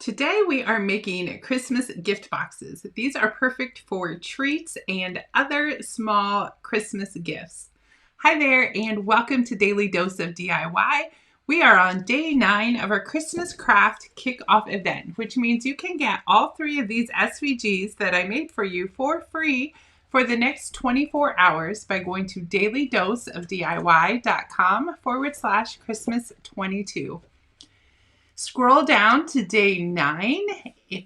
Today we are making Christmas gift boxes. These are perfect for treats and other small Christmas gifts. Hi there and welcome to Daily Dose of DIY. We are on day 9 of our Christmas craft kickoff event, which means you can get all 3 of these SVGs that I made for you for free for the next 24 hours by going to dailydoseofdiy.com/Christmas22. Scroll down to day 9,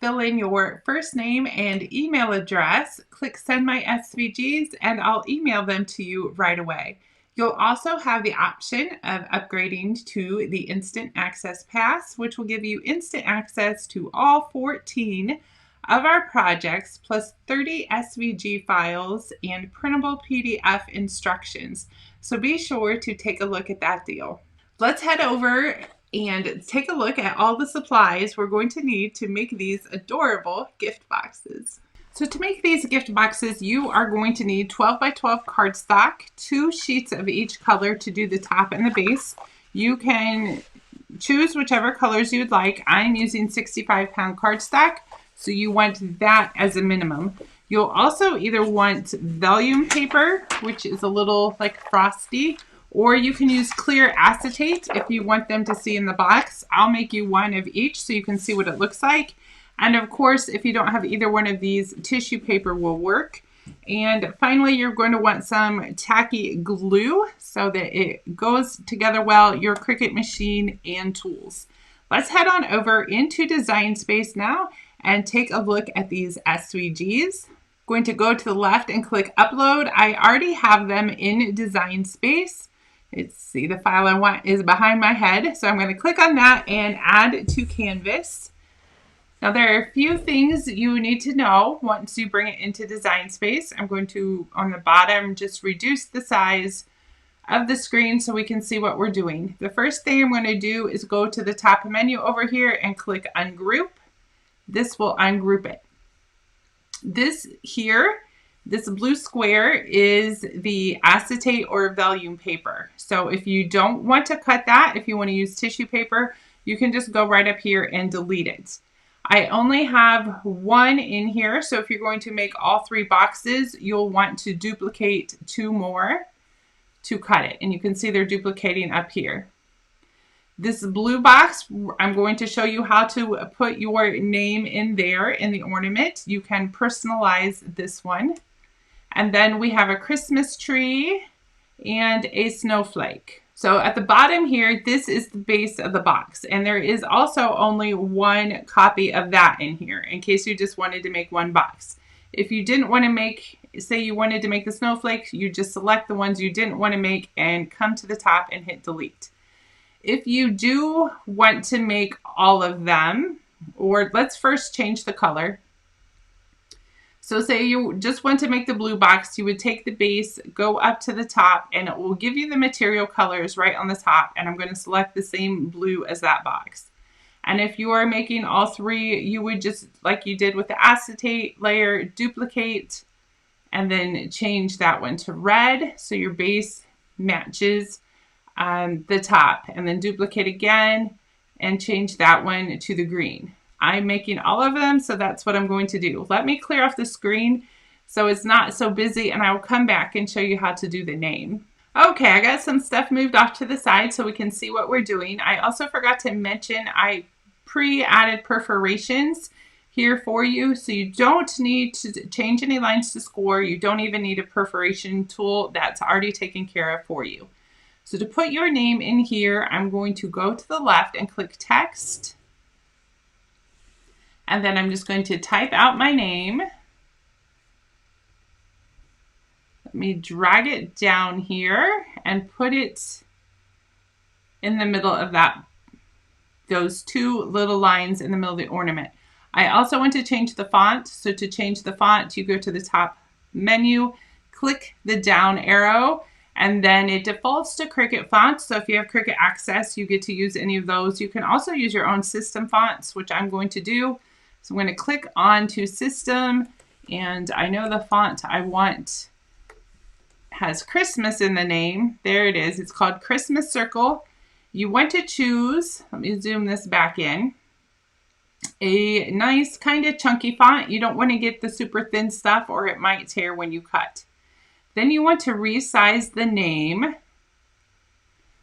fill in your first name and email address, click send my SVGs, and I'll email them to you right away. You'll also have the option of upgrading to the Instant Access Pass, which will give you instant access to all 14 of our projects, plus 30 SVG files and printable PDF instructions. So be sure to take a look at that deal. Let's head over and take a look at all the supplies we're going to need to make these adorable gift boxes. So to make these gift boxes, you are going to need 12 by 12 cardstock, 2 sheets of each color to do the top and the base. You can choose whichever colors you'd like. I'm using 65-pound cardstock, so you want that as a minimum. You'll also either want vellum paper, which is a little like frosty, or you can use clear acetate if you want them to see in the box. I'll make you one of each so you can see what it looks like. And of course, if you don't have either one of these, tissue paper will work. And finally, you're going to want some tacky glue so that it goes together well, your Cricut machine and tools. Let's head on over into Design Space now and take a look at these SVGs. Going to go to the left and click Upload. I already have them in Design Space. See, the file I want is behind my head, so I'm going to click on that and add to Canvas. Now there are a few things you need to know once you bring it into Design Space. I'm going to, on the bottom, just reduce the size of the screen so we can see what we're doing. The first thing I'm going to do is go to the top menu over here and click Ungroup. This will ungroup it. This blue square is the acetate or vellum paper. So if you don't want to cut that, if you want to use tissue paper, you can just go right up here and delete it. I only have one in here, so if you're going to make all 3 boxes, you'll want to duplicate 2 more to cut it. And you can see they're duplicating up here. This blue box, I'm going to show you how to put your name in there in the ornament. You can personalize this one. And then we have a Christmas tree and a snowflake. So at the bottom here, this is the base of the box. And there is also only one copy of that in here in case you just wanted to make one box. If you didn't want to make, say you wanted to make the snowflake, you just select the ones you didn't want to make and come to the top and hit delete. If you do want to make all of them, or let's first change the color. So say you just want to make the blue box, you would take the base, go up to the top, and it will give you the material colors right on the top. And I'm going to select the same blue as that box. And if you are making all 3, you would just, like you did with the acetate layer, duplicate, and then change that one to red so your base matches the top. And then duplicate again and change that one to the green. I'm making all of them, so that's what I'm going to do. Let me clear off the screen so it's not so busy, and I will come back and show you how to do the name. Okay, I got some stuff moved off to the side so we can see what we're doing. I also forgot to mention I pre-added perforations here for you, so you don't need to change any lines to score. You don't even need a perforation tool. That's already taken care of for you. So to put your name in here, I'm going to go to the left and click Text. And then I'm just going to type out my name. Let me drag it down here and put it in the middle of those 2 little lines in the middle of the ornament. I also want to change the font. So to change the font, you go to the top menu, click the down arrow, and then it defaults to Cricut fonts. So if you have Cricut Access, you get to use any of those. You can also use your own system fonts, which I'm going to do. So I'm going to click on to System, and I know the font I want has Christmas in the name. There it is. It's called Christmas Circle. You want to choose, let me zoom this back in, a nice kind of chunky font. You don't want to get the super thin stuff or it might tear when you cut. Then you want to resize the name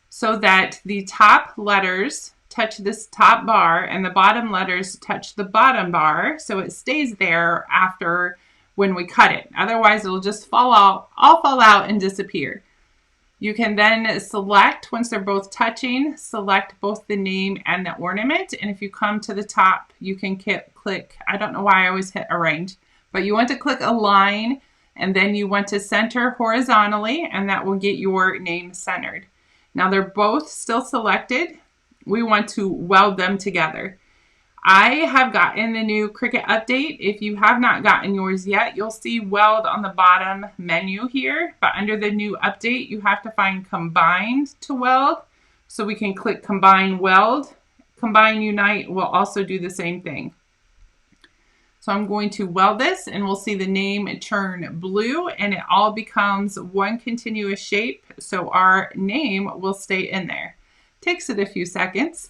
so that the top letters touch this top bar and the bottom letters touch the bottom bar, so it stays there after when we cut it. Otherwise, it'll just fall out and disappear. You can then select, once they're both touching, select both the name and the ornament. And if you come to the top, you can click, I don't know why I always hit arrange, but you want to click align, and then you want to center horizontally, and that will get your name centered. Now they're both still selected. We want to weld them together. I have gotten the new Cricut update. If you have not gotten yours yet, you'll see weld on the bottom menu here, but under the new update, you have to find combined to weld. So we can click combine weld. Combine unite will also do the same thing. So I'm going to weld this and we'll see the name turn blue and it all becomes one continuous shape. So our name will stay in there. Takes it a few seconds.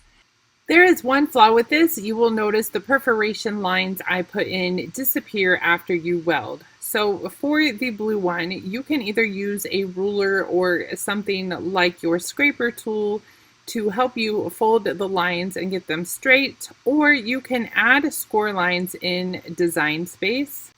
There is one flaw with this. You will notice the perforation lines I put in disappear after you weld. So for the blue one, you can either use a ruler or something like your scraper tool to help you fold the lines and get them straight, or you can add score lines in Design Space.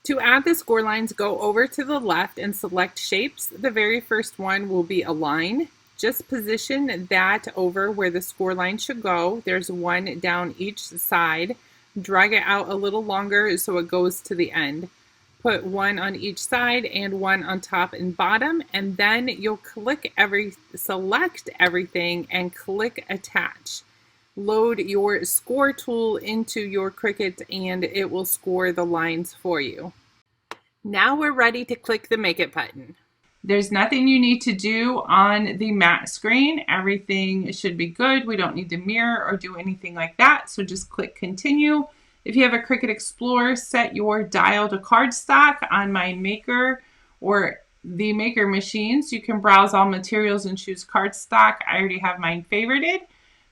To add the score lines, go over to the left and select Shapes. The very first one will be a line. Just position that over where the score line should go. There's one down each side. Drag it out a little longer so it goes to the end. Put one on each side and one on top and bottom, and then you'll select everything and click attach. Load your score tool into your Cricut and it will score the lines for you. Now we're ready to click the Make It button. There's nothing you need to do on the matte screen. Everything should be good. We don't need to mirror or do anything like that. So just click continue. If you have a Cricut Explorer, set your dial to cardstock. On my Maker or the Maker machines, you can browse all materials and choose cardstock. I already have mine favorited.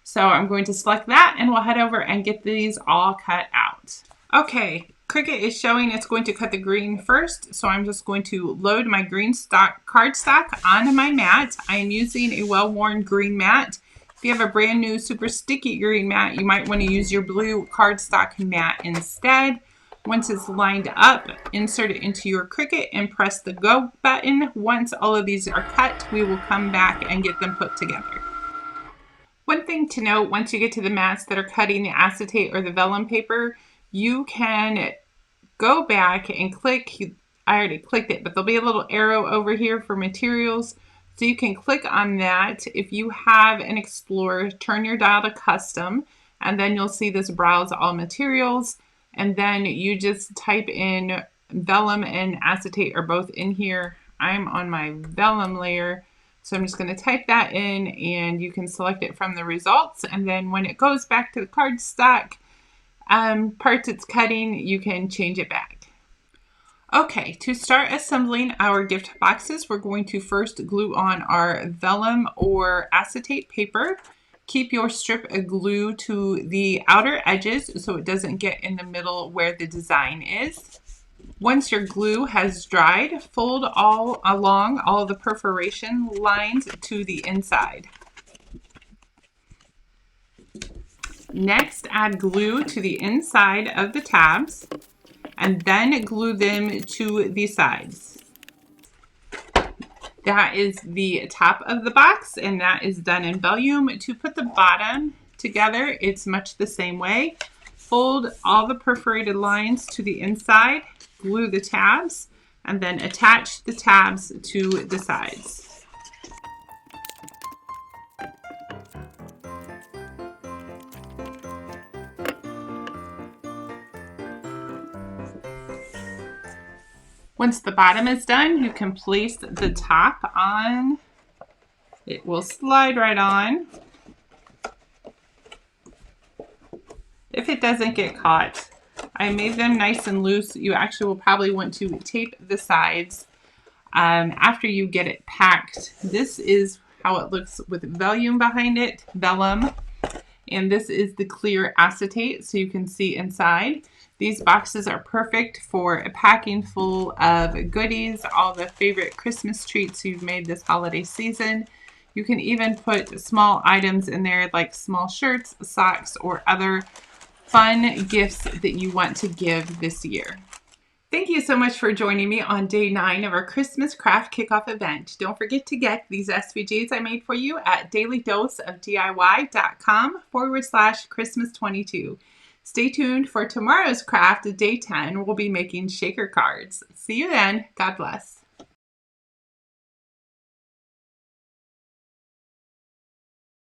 So I'm going to select that and we'll head over and get these all cut out. Okay. Cricut is showing it's going to cut the green first, so I'm just going to load my green cardstock onto my mat. I am using a well-worn green mat. If you have a brand new super sticky green mat, you might want to use your blue cardstock mat instead. Once it's lined up, insert it into your Cricut and press the go button. Once all of these are cut, we will come back and get them put together. One thing to note, once you get to the mats that are cutting the acetate or the vellum paper, you can go back and click, I already clicked it, but there'll be a little arrow over here for materials. So you can click on that. If you have an Explorer, turn your dial to custom, and then you'll see this browse all materials. And then you just type in vellum and acetate are both in here. I'm on my vellum layer. So I'm just going to type that in and you can select it from the results. And then when it goes back to the cardstock, parts it's cutting, you can change it back. Okay, to start assembling our gift boxes, we're going to first glue on our vellum or acetate paper. Keep your strip of glue to the outer edges so it doesn't get in the middle where the design is. Once your glue has dried, fold all along all the perforation lines to the inside. Next, add glue to the inside of the tabs and then glue them to the sides. That is the top of the box and that is done in vellum. To put the bottom together, it's much the same way. Fold all the perforated lines to the inside, glue the tabs, and then attach the tabs to the sides. Once the bottom is done, you can place the top on. It will slide right on. If it doesn't get caught, I made them nice and loose. You actually will probably want to tape the sides after you get it packed. This is how it looks with vellum behind it, vellum. And this is the clear acetate so you can see inside. These boxes are perfect for a packing full of goodies, all the favorite Christmas treats you've made this holiday season. You can even put small items in there like small shirts, socks, or other fun gifts that you want to give this year. Thank you so much for joining me on day 9 of our Christmas craft kickoff event. Don't forget to get these SVGs I made for you at dailydoseofdiy.com/Christmas22. Stay tuned for tomorrow's craft, day 10. We'll be making shaker cards. See you then. God bless.